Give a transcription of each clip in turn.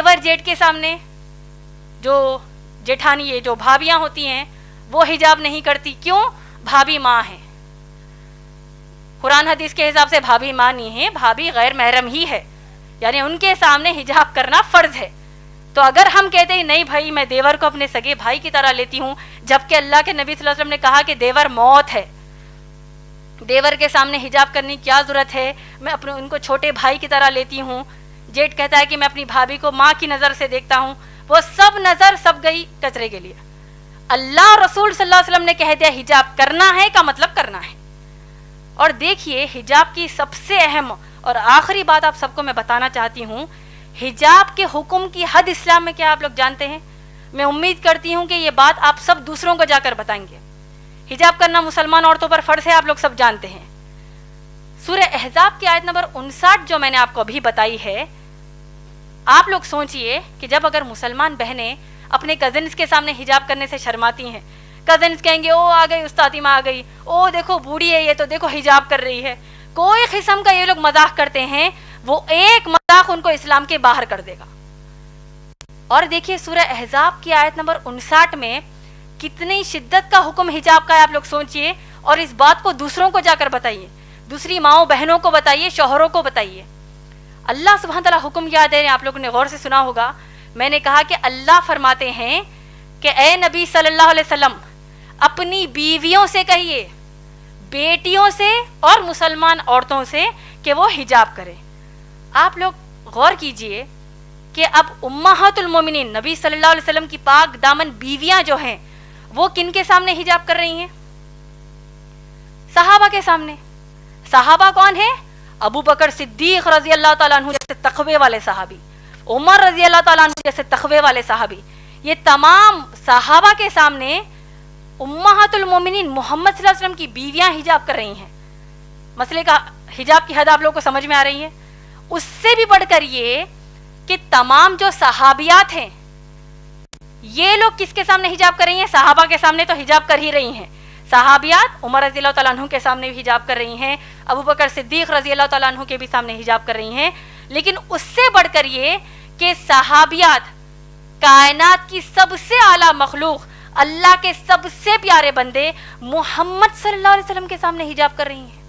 دیور jet کے سامنے جو جیٹھانی یہ جو بھابیاں ہوتی ہیں وہ حجاب نہیں کرتی. کیوں؟ بھابی ماں ہے. قرآن حدیث کے حساب سے بھابی ماں نہیں ہے, بھابی غیر محرم ہی ہے, یعنی ان کے سامنے حجاب کرنا فرض ہے. تو اگر ہم کہتے ہیں نہیں بھائی میں دیور کو اپنے سگے بھائی کی طرح لیتی ہوں, جبکہ اللہ کے نبی صلی اللہ علیہ وسلم نے کہا کہ دیور موت ہے, دیور کے سامنے حجاب کرنے کی کیا ضرورت ہے, میں اپنے ان کو چھوٹے بھائی کی طرح لیتی ہوں. جیٹ کہتا ہے کہ میں اپنی بھابھی کو ماں کی نظر سے دیکھتا ہوں. وہ سب نظر سب گئی کچرے کے لیے. اللہ اور رسول صلی اللہ علیہ وسلم نے کہہ دیا حجاب کرنا ہے کا مطلب کرنا ہے. اور دیکھیے حجاب کی سب سے اہم اور آخری بات آپ سب کو میں بتانا چاہتی ہوں, حجاب کے حکم کی حد اسلام میں کیا آپ لوگ جانتے ہیں؟ میں امید کرتی ہوں کہ یہ بات آپ سب دوسروں کو جا کر بتائیں گے. حجاب کرنا مسلمان عورتوں پر فرض ہے, آپ لوگ سب جانتے ہیں. سورہ احزاب کی آیت نمبر 59 جو میں نے آپ کو ابھی بتائی ہے, آپ لوگ سوچئے کہ جب اگر مسلمان بہنیں اپنے کزنس کے سامنے حجاب کرنے سے شرماتی ہیں, کزنس کہیں گے او آ گئی استادی ماں آ گئی, او دیکھو بوڑھی ہے یہ تو دیکھو حجاب کر رہی ہے, کوئی قسم کا یہ لوگ مذاق کرتے ہیں, وہ ایک مذاق ان کو اسلام کے باہر کر دے گا. اور دیکھیے سورہ احزاب کی آیت نمبر 59 میں کتنی شدت کا حکم حجاب کا ہے, آپ لوگ سوچئے, اور اس بات کو دوسروں کو جا کر بتائیے, دوسری ماؤں بہنوں کو بتائیے, شوہروں کو بتائیے. اللہ سبحانہ تعالیٰ حکم یاد دے رہے ہیں, آپ لوگوں نے غور سے سنا ہوگا. میں نے کہا کہ اللہ فرماتے ہیں کہ اے نبی صلی اللہ علیہ وسلم اپنی بیویوں سے کہیے, بیٹیوں سے اور مسلمان عورتوں سے کہ وہ حجاب کریں. آپ لوگ غور کیجئے کہ اب امہات المومنین نبی صلی اللہ علیہ وسلم کی پاک دامن بیویاں جو ہیں وہ کن کے سامنے حجاب کر رہی ہیں؟ صحابہ کے سامنے. صحابہ کون ہیں؟ ابو بکر صدیق رضی اللہ تعالیٰ عنہ جیسے تقوی والے صحابی, عمر رضی اللہ تعالیٰ عنہ جیسے تقوی والے صحابی. یہ تمام صحابہ کے سامنے امہات المومنین محمد صلی اللہ علیہ وسلم کی بیویاں حجاب کر رہی ہیں. مسئلے کا حجاب کی حد آپ لوگوں کو سمجھ میں آ رہی ہے. اس سے بھی بڑھ کر یہ کہ تمام جو صحابیات ہیں یہ لوگ کس کے سامنے حجاب کر رہی ہیں؟ صحابہ کے سامنے تو حجاب کر ہی رہی ہیں. صحابیات عمر رضی اللہ تعالیٰ عنہ کے سامنے بھی حجاب کر رہی ہیں, ابو بکر صدیق رضی اللہ تعالیٰ عنہ کے بھی سامنے حجاب کر رہی ہیں. لیکن اس سے بڑھ کر یہ کہ صحابیات کائنات کی سب سے اعلیٰ مخلوق, اللہ کے سب سے پیارے بندے محمد صلی اللہ علیہ وسلم کے سامنے حجاب کر رہی ہیں.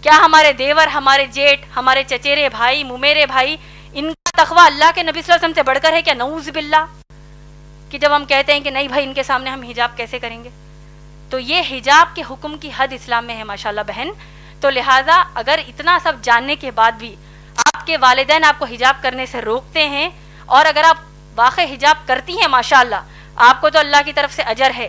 کیا ہمارے دیور, ہمارے جیٹ, ہمارے چچیرے بھائی, ممیرے بھائی, ان کا تقویٰ اللہ کے نبی صلی اللہ علیہ وسلم سے بڑھ کر ہے کیا؟ نعوذ باللہ. کہ جب ہم کہتے ہیں کہ نہیں بھائی ان کے سامنے ہم حجاب کیسے کریں گے. تو یہ حجاب کے حکم کی حد اسلام میں ہے ماشاءاللہ بہن. تو لہٰذا اگر اتنا سب جاننے کے بعد بھی آپ کے والدین آپ کو حجاب کرنے سے روکتے ہیں, اور اگر آپ واقع حجاب کرتی ہیں ماشاءاللہ, آپ کو تو اللہ کی طرف سے اجر ہے,